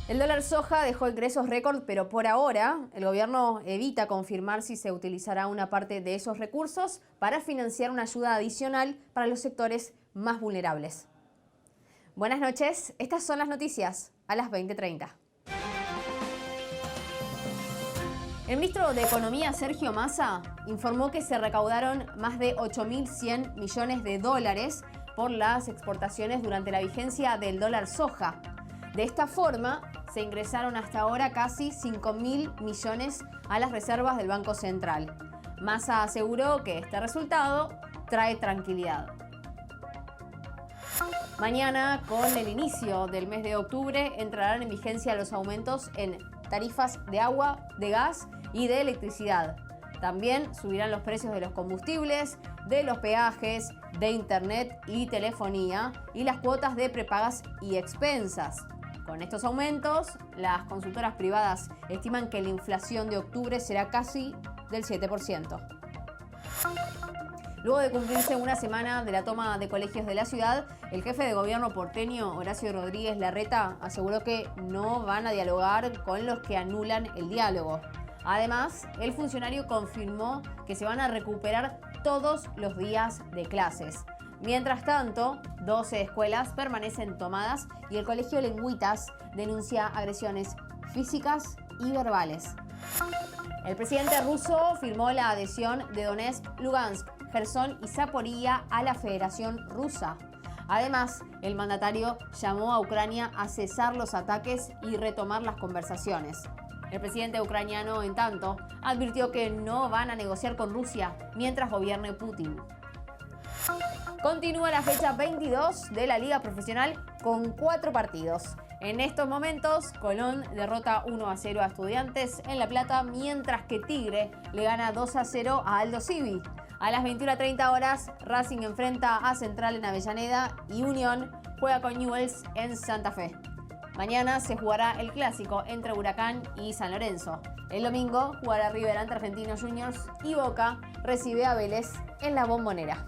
El dólar soja dejó ingresos récord, pero por ahora el gobierno evita confirmar si se utilizará una parte de esos recursos para financiar una ayuda adicional para los sectores más vulnerables. Buenas noches, estas son las noticias a las 20:30. El ministro de Economía, Sergio Massa, informó que se recaudaron más de 8.100 millones de dólares por las exportaciones durante la vigencia del dólar soja. De esta forma, se ingresaron hasta ahora casi 5.000 millones a las reservas del Banco Central. Massa aseguró que este resultado trae tranquilidad. Mañana, con el inicio del mes de octubre, entrarán en vigencia los aumentos en tarifas de agua, de gas y de electricidad. También subirán los precios de los combustibles, de los peajes, de internet y telefonía y las cuotas de prepagas y expensas. Con estos aumentos, las consultoras privadas estiman que la inflación de octubre será casi del 7%. Luego de cumplirse una semana de la toma de colegios de la ciudad, el jefe de gobierno porteño, Horacio Rodríguez Larreta, aseguró que no van a dialogar con los que anulan el diálogo. Además, el funcionario confirmó que se van a recuperar todos los días de clases. Mientras tanto, 12 escuelas permanecen tomadas y el Colegio Lengüitas denuncia agresiones físicas y verbales. El presidente ruso firmó la adhesión de Donetsk, Lugansk, Jersón y Zaporilla a la Federación Rusa. Además, el mandatario llamó a Ucrania a cesar los ataques y retomar las conversaciones. El presidente ucraniano, en tanto, advirtió que no van a negociar con Rusia mientras gobierne Putin. Continúa la fecha 22 de la Liga Profesional con 4 partidos. En estos momentos, Colón derrota 1-0 a Estudiantes en La Plata, mientras que Tigre le gana 2-0 a Aldo Civi. A las 21:30 horas, Racing enfrenta a Central en Avellaneda y Unión juega con Newell's en Santa Fe. Mañana se jugará el clásico entre Huracán y San Lorenzo. El domingo jugará River ante Argentinos Juniors y Boca recibe a Vélez en la Bombonera.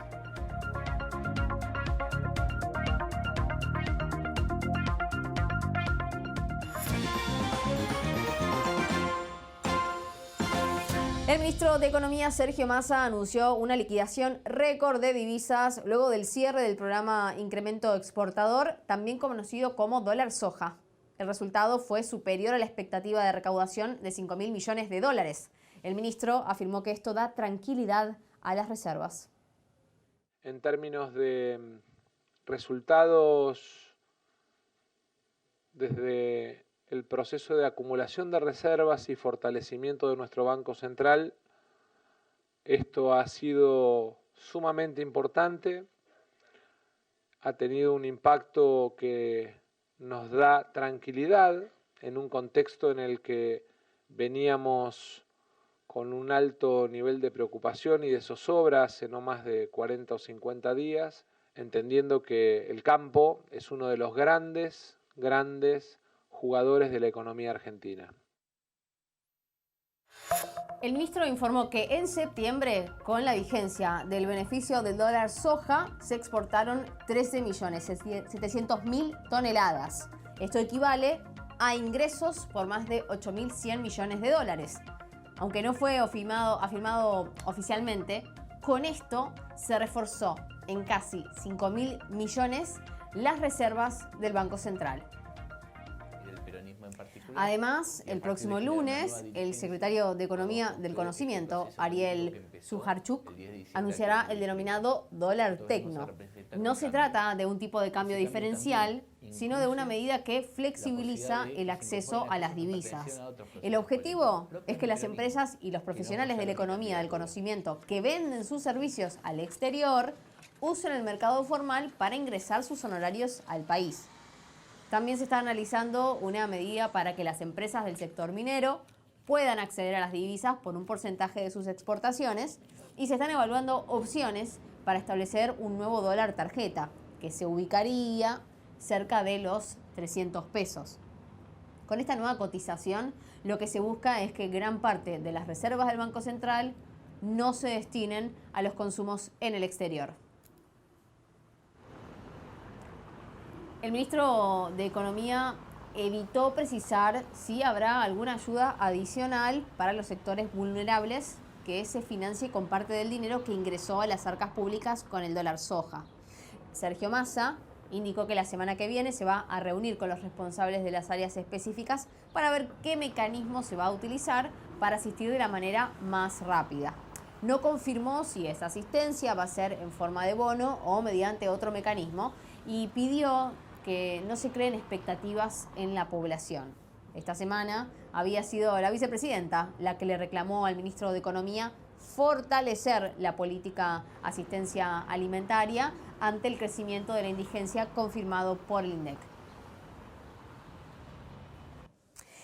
El ministro de Economía, Sergio Massa, anunció una liquidación récord de divisas luego del cierre del programa Incremento Exportador, también conocido como dólar soja. El resultado fue superior a la expectativa de recaudación de 5.000 millones de dólares. El ministro afirmó que esto da tranquilidad a las reservas. En términos de resultados desde el proceso de acumulación de reservas y fortalecimiento de nuestro Banco Central, esto ha sido sumamente importante, ha tenido un impacto que nos da tranquilidad en un contexto en el que veníamos con un alto nivel de preocupación y de zozobra hace no más de 40 o 50 días, entendiendo que el campo es uno de los grandes jugadores de la economía argentina. El ministro informó que en septiembre, con la vigencia del beneficio del dólar soja, se exportaron 13.700.000 toneladas. Esto equivale a ingresos por más de 8.100 millones de dólares. Aunque no fue afirmado oficialmente, con esto se reforzó en casi 5.000 millones las reservas del Banco Central. Además, el próximo lunes, el secretario de Economía del Conocimiento, Ariel Sujarchuk, anunciará el denominado dólar tecno. No se trata de un tipo de cambio diferencial, sino de una medida que flexibiliza el acceso a las divisas. El objetivo es que las empresas y los profesionales de la economía del conocimiento que venden sus servicios al exterior usen el mercado formal para ingresar sus honorarios al país. También se está analizando una medida para que las empresas del sector minero puedan acceder a las divisas por un porcentaje de sus exportaciones y se están evaluando opciones para establecer un nuevo dólar tarjeta. que se ubicaría cerca de los 300 pesos. Con esta nueva cotización, lo que se busca es que gran parte de las reservas del Banco Central no se destinen a los consumos en el exterior. El ministro de Economía evitó precisar si habrá alguna ayuda adicional para los sectores vulnerables que se financie con parte del dinero que ingresó a las arcas públicas con el dólar soja. Sergio Massa indicó que la semana que viene se va a reunir con los responsables de las áreas específicas para ver qué mecanismo se va a utilizar para asistir de la manera más rápida. No confirmó si esa asistencia va a ser en forma de bono o mediante otro mecanismo y pidió que no se creen expectativas en la población. Esta semana había sido la vicepresidenta la que le reclamó al ministro de Economía fortalecer la política asistencia alimentaria ante el crecimiento de la indigencia confirmado por el INDEC.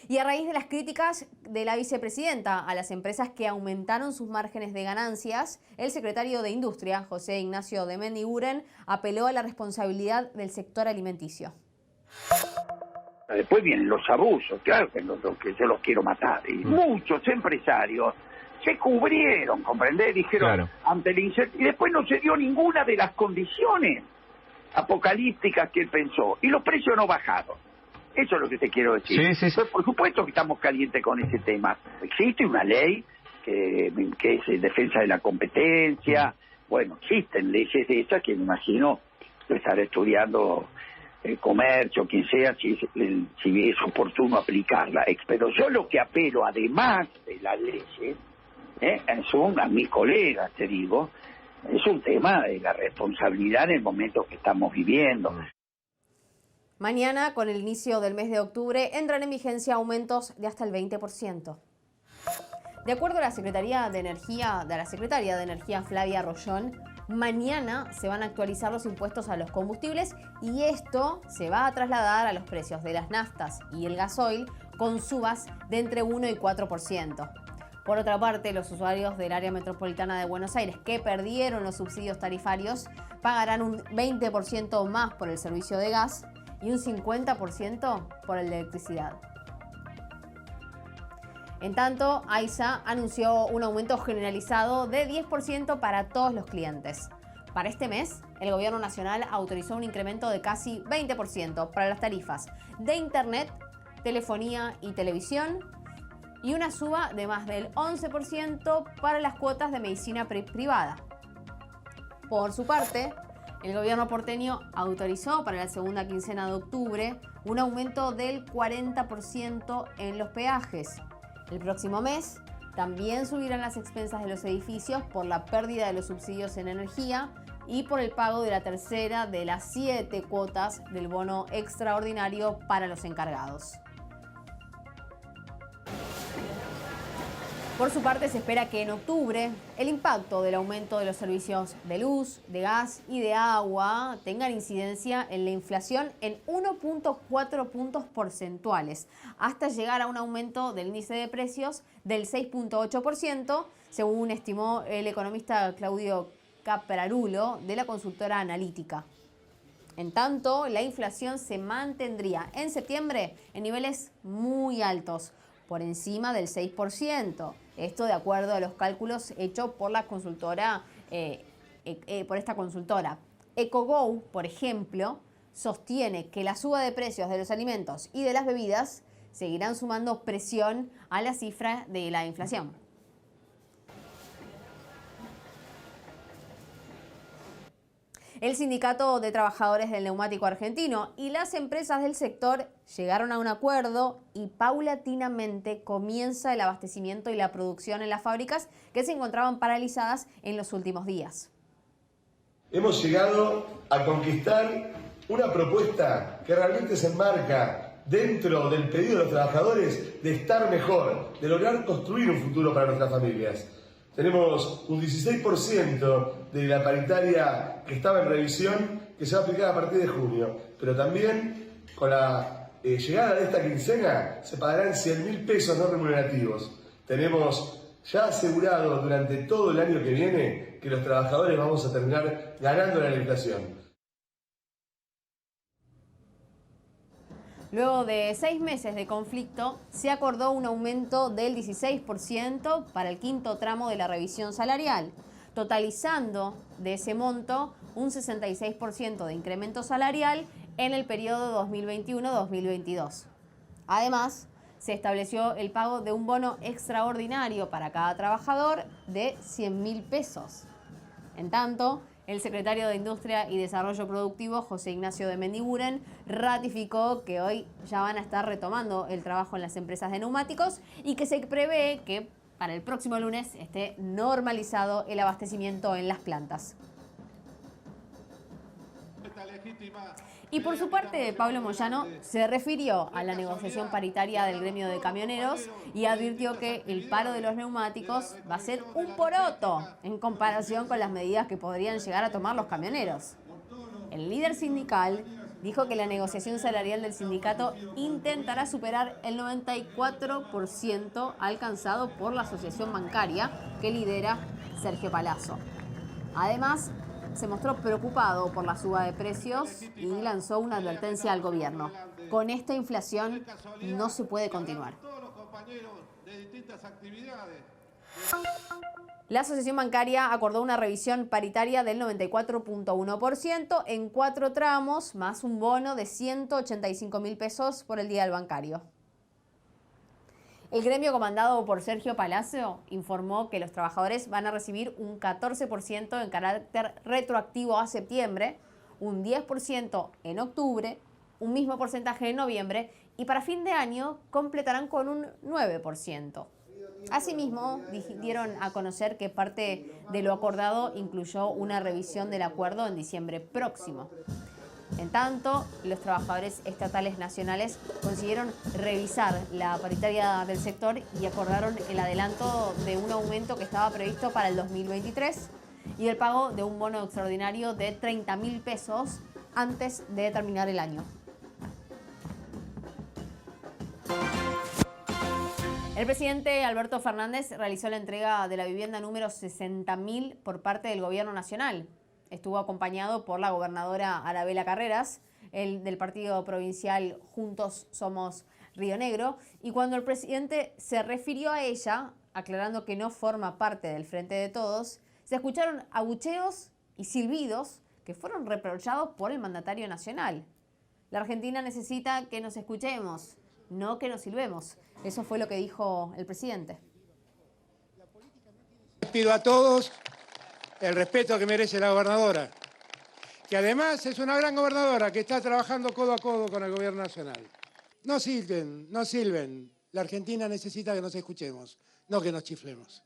Y a raíz de las críticas de la vicepresidenta a las empresas que aumentaron sus márgenes de ganancias, el secretario de Industria, José Ignacio de Mendiguren, apeló a la responsabilidad del sector alimenticio. Después vienen los abusos, claro que yo los quiero matar. Y muchos empresarios se cubrieron, ¿comprendés? Dijeron, claro, ante la incertidumbre, y después no se dio ninguna de las condiciones apocalípticas que él pensó, y los precios no bajaron. Eso es lo que te quiero decir. Sí. Pues por supuesto que estamos calientes con ese tema. Existe una ley que es defensa de la competencia. Bueno, existen leyes de esas que me imagino lo estará estudiando el comercio, quien sea, si es oportuno aplicarla. Pero yo lo que apelo, además de las leyes, son a mis colegas, te digo, es un tema de la responsabilidad en el momento que estamos viviendo. Mañana, con el inicio del mes de octubre, entran en vigencia aumentos de hasta el 20%. De acuerdo a la secretaria de Energía Flavia Rollón, mañana se van a actualizar los impuestos a los combustibles y esto se va a trasladar a los precios de las naftas y el gasoil con subas de entre 1 y 4%. Por otra parte, los usuarios del área metropolitana de Buenos Aires que perdieron los subsidios tarifarios pagarán un 20% más por el servicio de gas y un 50% por el de electricidad. En tanto, AISA anunció un aumento generalizado de 10% para todos los clientes. Para este mes, el Gobierno Nacional autorizó un incremento de casi 20% para las tarifas de Internet, telefonía y televisión y una suba de más del 11% para las cuotas de medicina privada. Por su parte, el gobierno porteño autorizó para la segunda quincena de octubre un aumento del 40% en los peajes. El próximo mes también subirán las expensas de los edificios por la pérdida de los subsidios en energía y por el pago de la tercera de las 7 cuotas del bono extraordinario para los encargados. Por su parte, se espera que en octubre el impacto del aumento de los servicios de luz, de gas y de agua tengan incidencia en la inflación en 1.4 puntos porcentuales, hasta llegar a un aumento del índice de precios del 6.8%, según estimó el economista Claudio Capararulo de la consultora analítica. En tanto, la inflación se mantendría en septiembre en niveles muy altos, por encima del 6%. Esto de acuerdo a los cálculos hechos por la consultora, por esta consultora. EcoGo, por ejemplo, sostiene que la suba de precios de los alimentos y de las bebidas seguirán sumando presión a la cifra de la inflación. El Sindicato de Trabajadores del Neumático Argentino y las empresas del sector llegaron a un acuerdo y paulatinamente comienza el abastecimiento y la producción en las fábricas que se encontraban paralizadas en los últimos días. Hemos llegado a conquistar una propuesta que realmente se enmarca dentro del pedido de los trabajadores de estar mejor, de lograr construir un futuro para nuestras familias. Tenemos un 16% de la paritaria que estaba en revisión que se va a aplicar a partir de junio, pero también con la llegada de esta quincena se pagarán 100.000 pesos no remunerativos. Tenemos ya asegurado durante todo el año que viene que los trabajadores vamos a terminar ganando la inflación. Luego de 6 meses de conflicto, se acordó un aumento del 16% para el quinto tramo de la revisión salarial, totalizando de ese monto un 66% de incremento salarial en el periodo 2021-2022. Además, se estableció el pago de un bono extraordinario para cada trabajador de 100.000 pesos. En tanto, el secretario de Industria y Desarrollo Productivo, José Ignacio de Mendiguren, ratificó que hoy ya van a estar retomando el trabajo en las empresas de neumáticos y que se prevé que para el próximo lunes esté normalizado el abastecimiento en las plantas. Y por su parte, Pablo Moyano se refirió a la negociación paritaria del gremio de camioneros y advirtió que el paro de los neumáticos va a ser un poroto en comparación con las medidas que podrían llegar a tomar los camioneros. El líder sindical dijo que la negociación salarial del sindicato intentará superar el 94% alcanzado por la asociación bancaria que lidera Sergio Palazzo. Además, se mostró preocupado por la suba de precios y lanzó una advertencia al gobierno. Con esta inflación no se puede continuar. La asociación bancaria acordó una revisión paritaria del 94.1% en 4 tramos, más un bono de 185.000 pesos por el día del bancario. El gremio comandado por Sergio Palazzo informó que los trabajadores van a recibir un 14% en carácter retroactivo a septiembre, un 10% en octubre, un mismo porcentaje en noviembre y para fin de año completarán con un 9%. Asimismo, dieron a conocer que parte de lo acordado incluyó una revisión del acuerdo en diciembre próximo. En tanto, los trabajadores estatales nacionales consiguieron revisar la paritaria del sector y acordaron el adelanto de un aumento que estaba previsto para el 2023 y el pago de un bono extraordinario de 30.000 pesos antes de terminar el año. El presidente Alberto Fernández realizó la entrega de la vivienda número 60.000 por parte del Gobierno Nacional. Estuvo acompañado por la gobernadora Arabela Carreras, del partido provincial Juntos Somos Río Negro, y cuando el presidente se refirió a ella, aclarando que no forma parte del Frente de Todos, se escucharon abucheos y silbidos que fueron reprochados por el mandatario nacional. La Argentina necesita que nos escuchemos, no que nos silbemos. Eso fue lo que dijo el presidente. Pido a todos el respeto que merece la gobernadora, que además es una gran gobernadora que está trabajando codo a codo con el gobierno nacional. No silben, no silben. La Argentina necesita que nos escuchemos, no que nos chiflemos.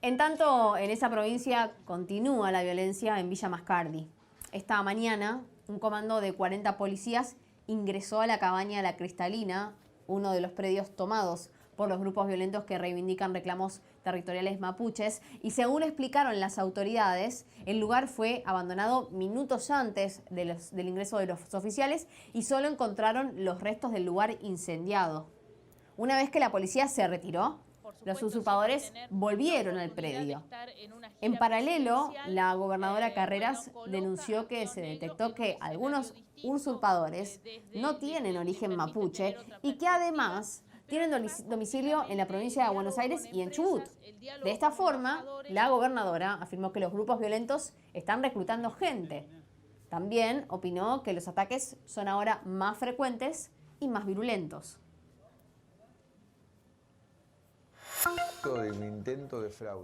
En tanto, en esa provincia continúa la violencia en Villa Mascardi. Esta mañana, un comando de 40 policías ingresó a la cabaña La Cristalina, uno de los predios tomados por los grupos violentos que reivindican reclamos territoriales mapuches, y según explicaron las autoridades, el lugar fue abandonado minutos antes del ingreso de los oficiales y solo encontraron los restos del lugar incendiado. Una vez que la policía se retiró, los usurpadores volvieron al predio. En paralelo, la gobernadora Carreras denunció que se detectó que algunos usurpadores no tienen origen mapuche y que además tienen domicilio en la provincia de Buenos Aires y en Chubut. De esta forma, la gobernadora afirmó que los grupos violentos están reclutando gente. También opinó que los ataques son ahora más frecuentes y más virulentos.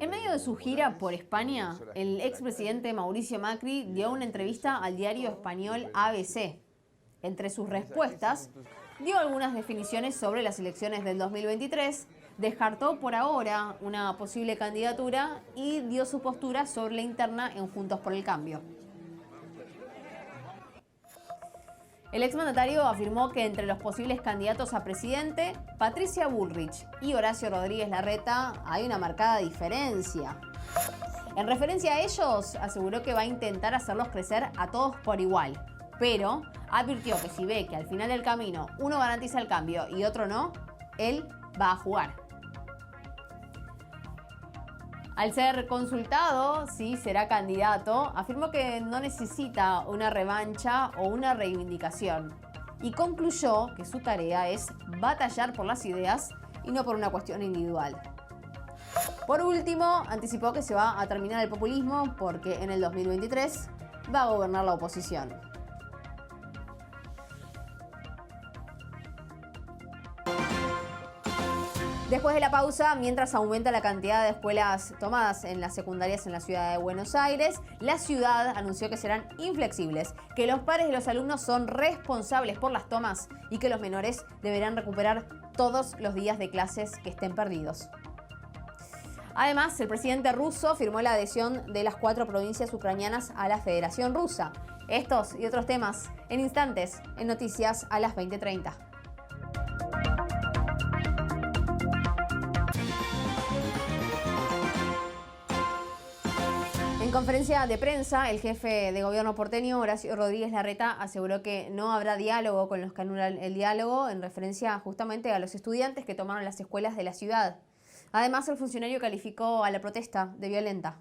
En medio de su gira por España, el expresidente Mauricio Macri dio una entrevista al diario español ABC. Entre sus respuestas, dio algunas definiciones sobre las elecciones del 2023, descartó por ahora una posible candidatura y dio su postura sobre la interna en Juntos por el Cambio. El exmandatario afirmó que entre los posibles candidatos a presidente, Patricia Bullrich y Horacio Rodríguez Larreta, hay una marcada diferencia. En referencia a ellos, aseguró que va a intentar hacerlos crecer a todos por igual, pero advirtió que si ve que al final del camino uno garantiza el cambio y otro no, él va a jugar. Al ser consultado si será candidato, afirmó que no necesita una revancha o una reivindicación y concluyó que su tarea es batallar por las ideas y no por una cuestión individual. Por último, anticipó que se va a terminar el populismo porque en el 2023 va a gobernar la oposición. Después de la pausa, mientras aumenta la cantidad de escuelas tomadas en las secundarias en la ciudad de Buenos Aires, la ciudad anunció que serán inflexibles, que los padres de los alumnos son responsables por las tomas y que los menores deberán recuperar todos los días de clases que estén perdidos. Además, el presidente ruso firmó la adhesión de las 4 provincias ucranianas a la Federación Rusa. Estos y otros temas en instantes en Noticias a las 20:30. En conferencia de prensa, el jefe de gobierno porteño, Horacio Rodríguez Larreta, aseguró que no habrá diálogo con los que anulan el diálogo, en referencia justamente a los estudiantes que tomaron las escuelas de la ciudad. Además, el funcionario calificó a la protesta de violenta.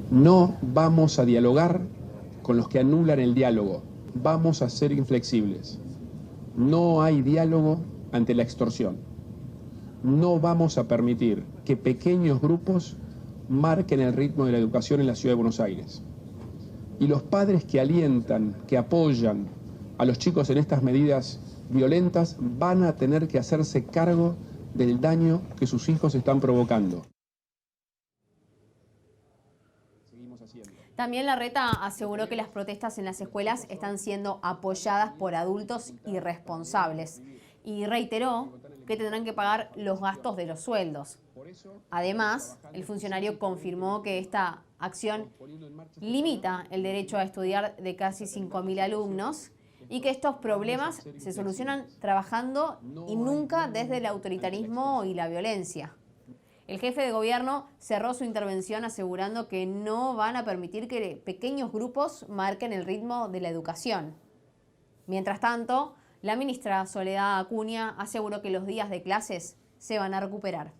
No vamos a dialogar con los que anulan el diálogo. Vamos a ser inflexibles. No hay diálogo ante la extorsión. No vamos a permitir que pequeños grupos marquen el ritmo de la educación en la ciudad de Buenos Aires. Y los padres que alientan, que apoyan a los chicos en estas medidas violentas van a tener que hacerse cargo del daño que sus hijos están provocando. También Larreta aseguró que las protestas en las escuelas están siendo apoyadas por adultos irresponsables y reiteró que tendrán que pagar los gastos de los sueldos. Además, el funcionario confirmó que esta acción limita el derecho a estudiar de casi 5.000 alumnos y que estos problemas se solucionan trabajando y nunca desde el autoritarismo y la violencia. El jefe de gobierno cerró su intervención asegurando que no van a permitir que pequeños grupos marquen el ritmo de la educación. Mientras tanto, la ministra Soledad Acuña aseguró que los días de clases se van a recuperar.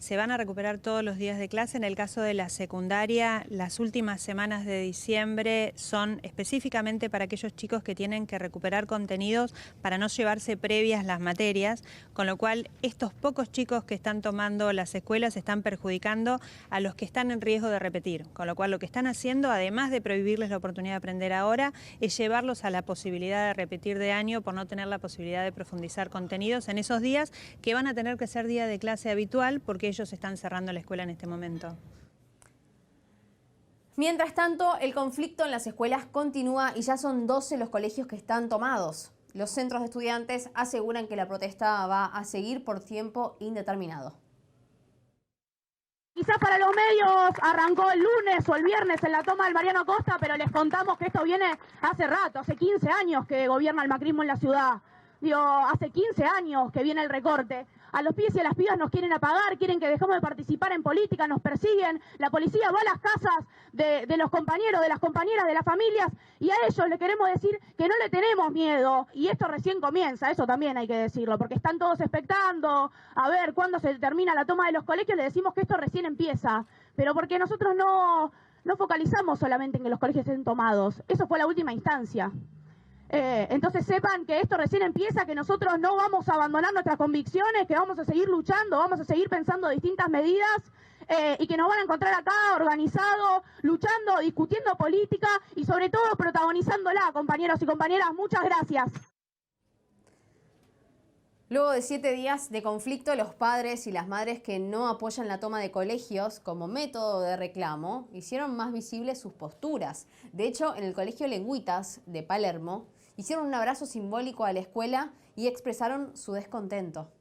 Se van a recuperar todos los días de clase. En el caso de la secundaria, las últimas semanas de diciembre son específicamente para aquellos chicos que tienen que recuperar contenidos para no llevarse previas las materias, con lo cual estos pocos chicos que están tomando las escuelas están perjudicando a los que están en riesgo de repetir, con lo cual lo que están haciendo, además de prohibirles la oportunidad de aprender ahora, es llevarlos a la posibilidad de repetir de año por no tener la posibilidad de profundizar contenidos en esos días que van a tener que ser día de clase habitual porque ellos están cerrando la escuela en este momento. Mientras tanto, el conflicto en las escuelas continúa y ya son 12 los colegios que están tomados. Los centros de estudiantes aseguran que la protesta va a seguir por tiempo indeterminado. Quizás para los medios arrancó el lunes o el viernes en la toma del Mariano Acosta, pero les contamos que esto viene hace rato, hace 15 años que gobierna el macrismo en la ciudad. Hace 15 años que viene el recorte. A los pibes y a las pibas nos quieren apagar, quieren que dejemos de participar en política, nos persiguen. La policía va a las casas de los compañeros, de las compañeras, de las familias, y a ellos le queremos decir que no le tenemos miedo. Y esto recién comienza, eso también hay que decirlo, porque están todos expectando a ver cuándo se termina la toma de los colegios. Le decimos que esto recién empieza, pero porque nosotros no focalizamos solamente en que los colegios estén tomados. Eso fue la última instancia. Entonces sepan que esto recién empieza, que nosotros no vamos a abandonar nuestras convicciones, que vamos a seguir luchando, vamos a seguir pensando distintas medidas y que nos van a encontrar acá organizados, luchando, discutiendo política y sobre todo protagonizándola, compañeros y compañeras. Muchas gracias. Luego de 7 días de conflicto, los padres y las madres que no apoyan la toma de colegios como método de reclamo hicieron más visibles sus posturas. De hecho, en el Colegio Lengüitas de Palermo, hicieron un abrazo simbólico a la escuela y expresaron su descontento.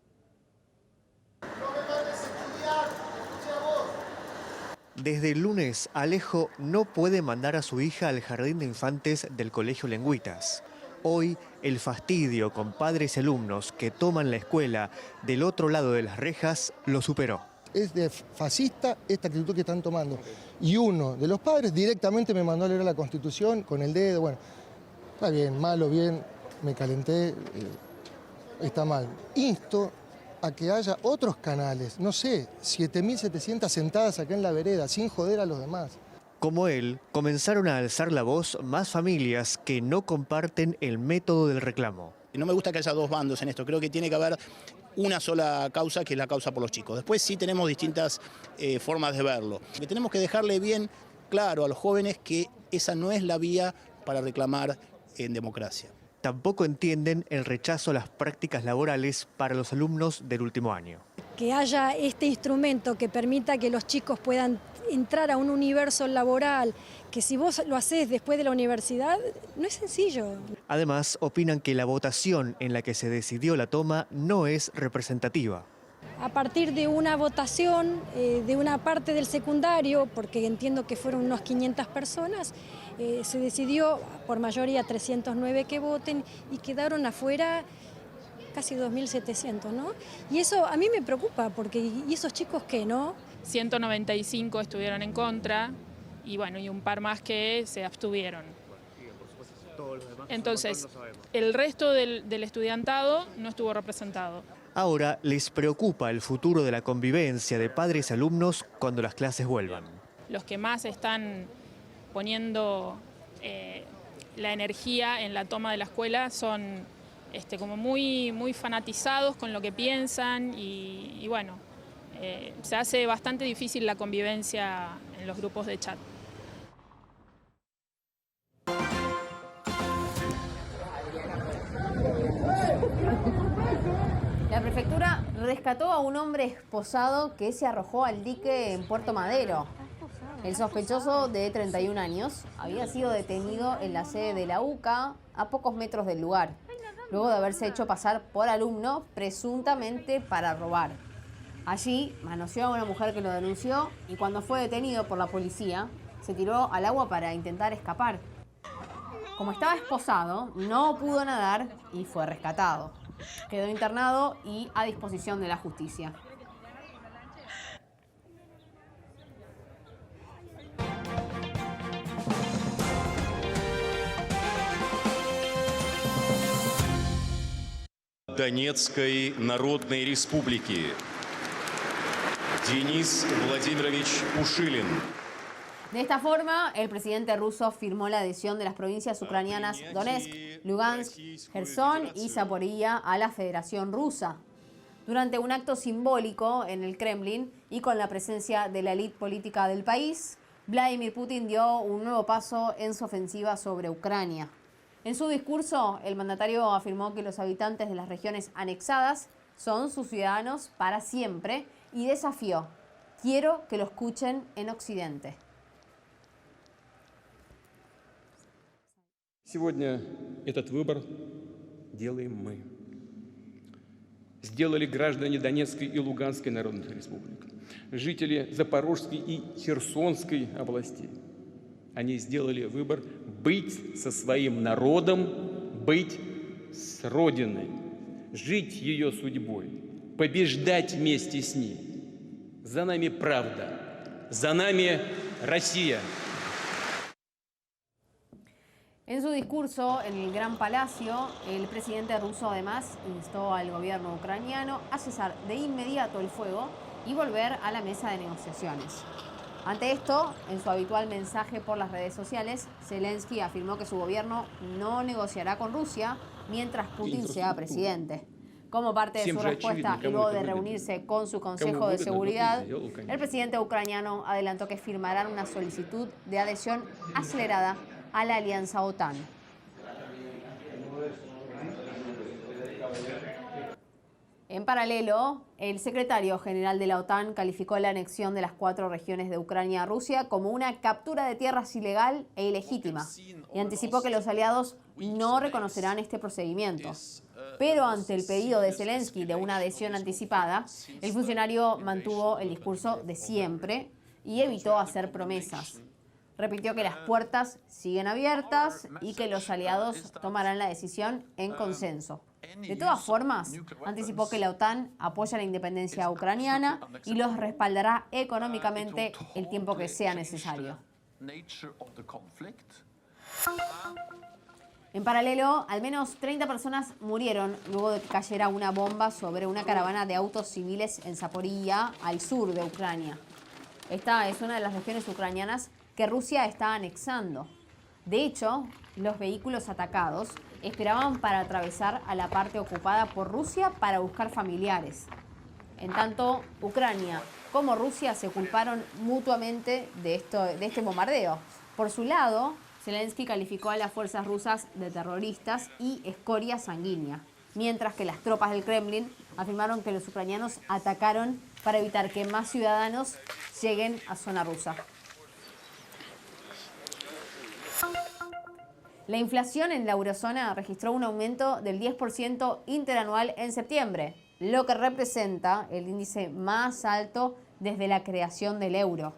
Desde el lunes, Alejo no puede mandar a su hija al jardín de infantes del Colegio Lengüitas. Hoy, el fastidio con padres y alumnos que toman la escuela del otro lado de las rejas lo superó. Es de fascista esta actitud que están tomando. Y uno de los padres directamente me mandó a leer la Constitución con el dedo. Bueno, está bien, malo, bien, me calenté, está mal. Insto a que haya otros canales, no sé, 7.700 sentadas acá en la vereda, sin joder a los demás. Como él, comenzaron a alzar la voz más familias que no comparten el método del reclamo. No me gusta que haya dos bandos en esto, creo que tiene que haber una sola causa, que es la causa por los chicos. Después sí tenemos distintas formas de verlo. Que tenemos que dejarle bien claro a los jóvenes que esa no es la vía para reclamar en democracia. Tampoco entienden el rechazo a las prácticas laborales para los alumnos del último año. Que haya este instrumento que permita que los chicos puedan entrar a un universo laboral, que si vos lo haces después de la universidad, no es sencillo. Además, opinan que la votación en la que se decidió la toma no es representativa. A partir de una votación de una parte del secundario, porque entiendo que fueron unos 500 personas, se decidió por mayoría 309 que voten y quedaron afuera casi 2.700, ¿no? Y eso a mí me preocupa, porque ¿y esos chicos qué, no? 195 estuvieron en contra y bueno, y un par más que se abstuvieron. Entonces, el resto del estudiantado no estuvo representado. Ahora les preocupa el futuro de la convivencia de padres y alumnos cuando las clases vuelvan. Los que más están poniendo la energía en la toma de la escuela son como muy fanatizados con lo que piensan y bueno, se hace bastante difícil la convivencia en los grupos de chat. La prefectura rescató a un hombre esposado que se arrojó al dique en Puerto Madero. El sospechoso, de 31 años, había sido detenido en la sede de la UCA, a pocos metros del lugar, luego de haberse hecho pasar por alumno, presuntamente para robar. Allí manoseó a una mujer que lo denunció y cuando fue detenido por la policía, se tiró al agua para intentar escapar. Como estaba esposado, no pudo nadar y fue rescatado. Quedó internado y a disposición de la justicia. Донецкой Народной Республики Денис Владимирович Пушилин. De esta forma, el presidente ruso firmó la adhesión de las provincias ucranianas Donetsk, Lugansk, Gerson y Zaporilla a la Federación Rusa. Durante un acto simbólico en el Kremlin y con la presencia de la élite política del país, Vladimir Putin dio un nuevo paso en su ofensiva sobre Ucrania. En su discurso, el mandatario afirmó que los habitantes de las regiones anexadas son sus ciudadanos para siempre y desafió: quiero que lo escuchen en Occidente. Сегодня этот выбор делаем мы. Сделали граждане Донецкой и Луганской народных республик, жители Запорожской и Херсонской областей. Они сделали выбор быть со своим народом, быть с Родиной, жить ее судьбой, побеждать вместе с ней. За нами правда, за нами Россия. En su discurso en el Gran Palacio, el presidente ruso además instó al gobierno ucraniano a cesar de inmediato el fuego y volver a la mesa de negociaciones. Ante esto, en su habitual mensaje por las redes sociales, Zelensky afirmó que su gobierno no negociará con Rusia mientras Putin sea presidente. Como parte de su respuesta y luego de reunirse con su Consejo de Seguridad, el presidente ucraniano adelantó que firmarán una solicitud de adhesión acelerada a la alianza OTAN. En paralelo, el secretario general de la OTAN calificó la anexión de las 4 regiones de Ucrania a Rusia como una captura de tierras ilegal e ilegítima y anticipó que los aliados no reconocerán este procedimiento. Pero ante el pedido de Zelensky de una adhesión anticipada, el funcionario mantuvo el discurso de siempre y evitó hacer promesas. Repitió que las puertas siguen abiertas y que los aliados tomarán la decisión en consenso. De todas formas, anticipó que la OTAN apoya la independencia ucraniana y los respaldará económicamente el tiempo que sea necesario. En paralelo, al menos 30 personas murieron luego de que cayera una bomba sobre una caravana de autos civiles en Zaporizhia, al sur de Ucrania. Esta es una de las regiones ucranianas que Rusia está anexando. De hecho, los vehículos atacados esperaban para atravesar a la parte ocupada por Rusia para buscar familiares. En tanto, Ucrania como Rusia se culparon mutuamente de este bombardeo. Por su lado, Zelensky calificó a las fuerzas rusas de terroristas y escoria sanguínea, mientras que las tropas del Kremlin afirmaron que los ucranianos atacaron para evitar que más ciudadanos lleguen a zona rusa. La inflación en la eurozona registró un aumento del 10% interanual en septiembre, lo que representa el índice más alto desde la creación del euro.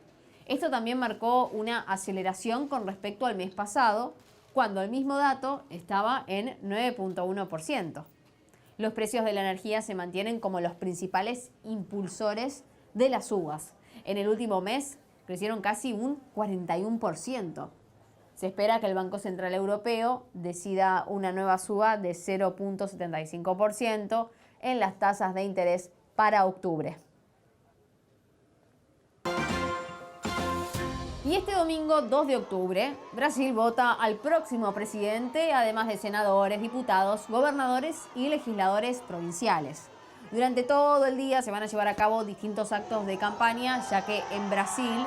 Esto también marcó una aceleración con respecto al mes pasado, cuando el mismo dato estaba en 9.1%. Los precios de la energía se mantienen como los principales impulsores de las subas. En el último mes crecieron casi un 41%. Se espera que el Banco Central Europeo decida una nueva suba de 0.75% en las tasas de interés para octubre. Y este domingo 2 de octubre, Brasil vota al próximo presidente, además de senadores, diputados, gobernadores y legisladores provinciales. Durante todo el día se van a llevar a cabo distintos actos de campaña, ya que en Brasil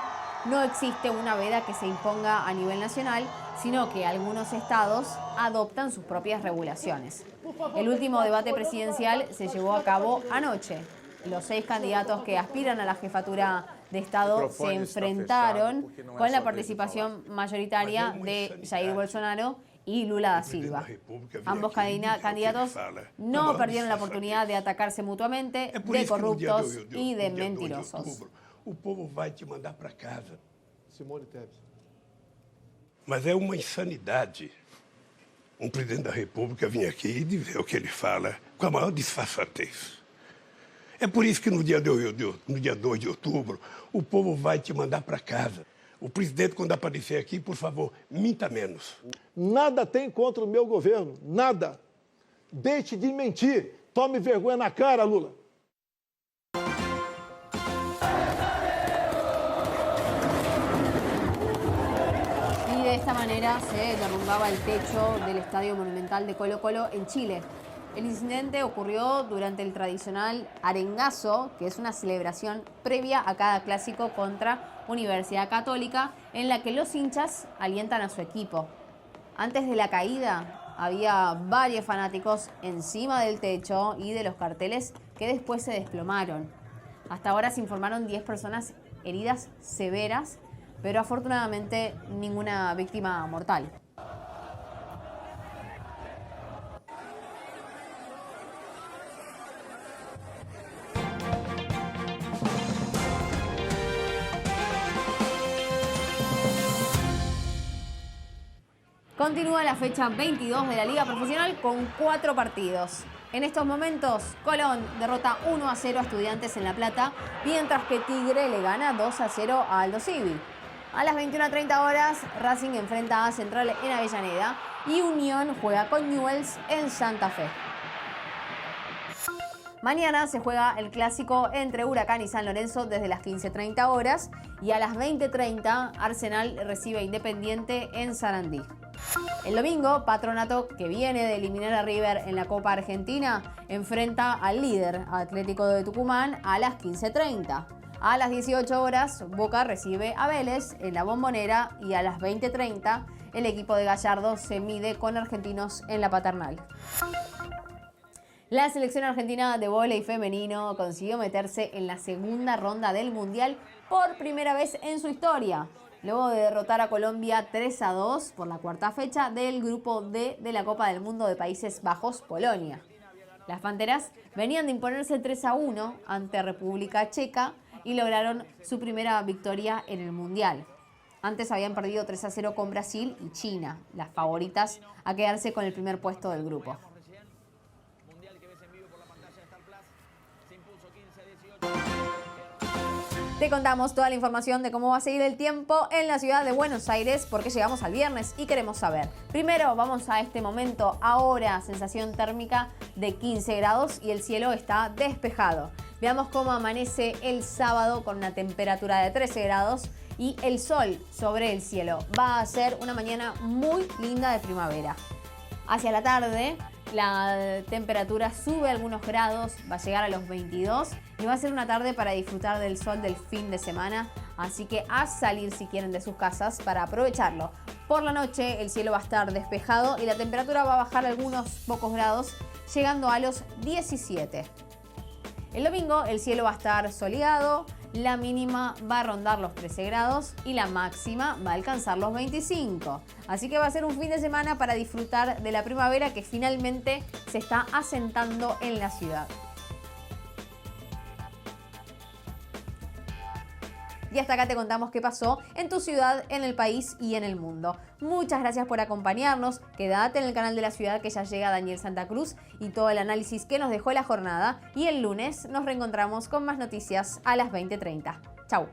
no existe una veda que se imponga a nivel nacional, sino que algunos estados adoptan sus propias regulaciones. El último debate presidencial se llevó a cabo anoche. Los 6 candidatos que aspiran a la jefatura de Estado se enfrentaron con la participación mayoritaria de Jair Bolsonaro y Lula da Silva. Ambos candidatos no perdieron la oportunidad de atacarse mutuamente, de corruptos y de mentirosos. O povo vai te mandar para casa. Simone Tebet. Mas é uma insanidade presidente da República vir aqui e dizer o que ele fala com a maior disfarçatez. É por isso que no dia 2 de outubro, o povo vai te mandar para casa. O presidente, quando aparecer aqui, por favor, minta menos. Nada tem contra o meu governo, nada. Deixe de mentir. Tome vergonha na cara, Lula. Y de esta manera se derrumbaba el techo del Estadio Monumental de Colo-Colo en Chile. El incidente ocurrió durante el tradicional arengazo, que es una celebración previa a cada clásico contra Universidad Católica, en la que los hinchas alientan a su equipo. Antes de la caída, había varios fanáticos encima del techo y de los carteles que después se desplomaron. Hasta ahora se informaron 10 personas heridas severas, pero afortunadamente ninguna víctima mortal. Continúa la fecha 22 de la Liga Profesional con 4 partidos. En estos momentos, Colón derrota 1-0 a Estudiantes en La Plata, mientras que Tigre le gana 2-0 a Aldo Civi. A las 21:30 horas, Racing enfrenta a Central en Avellaneda y Unión juega con Newell's en Santa Fe. Mañana se juega el clásico entre Huracán y San Lorenzo desde las 15:30 horas y a las 20:30 Arsenal recibe a Independiente en Sarandí. El domingo, Patronato, que viene de eliminar a River en la Copa Argentina, enfrenta al líder Atlético de Tucumán a las 15:30. A las 18 horas, Boca recibe a Vélez en la Bombonera y a las 20:30 el equipo de Gallardo se mide con Argentinos en la Paternal. La selección argentina de vóley femenino consiguió meterse en la segunda ronda del Mundial por primera vez en su historia, luego de derrotar a Colombia 3-2 por la cuarta fecha del Grupo D de la Copa del Mundo de Países Bajos, Polonia. Las Panteras venían de imponerse 3-1 ante República Checa y lograron su primera victoria en el Mundial. Antes habían perdido 3-0 con Brasil y China, las favoritas a quedarse con el primer puesto del grupo. Te contamos toda la información de cómo va a seguir el tiempo en la ciudad de Buenos Aires porque llegamos al viernes y queremos saber. Primero vamos a este momento, ahora sensación térmica de 15 grados y el cielo está despejado. Veamos cómo amanece el sábado con una temperatura de 13 grados y el sol sobre el cielo. Va a ser una mañana muy linda de primavera. Hacia la tarde la temperatura sube algunos grados, va a llegar a los 22 y va a ser una tarde para disfrutar del sol del fin de semana, así que a salir si quieren de sus casas para aprovecharlo. Por la noche el cielo va a estar despejado y la temperatura va a bajar algunos pocos grados, llegando a los 17. El domingo el cielo va a estar soleado, la mínima va a rondar los 13 grados y la máxima va a alcanzar los 25. Así que va a ser un fin de semana para disfrutar de la primavera que finalmente se está asentando en la ciudad. Y hasta acá te contamos qué pasó en tu ciudad, en el país y en el mundo. Muchas gracias por acompañarnos. Quédate en el canal de la ciudad que ya llega Daniel Santa Cruz y todo el análisis que nos dejó la jornada. Y el lunes nos reencontramos con más noticias a las 20:30. Chau.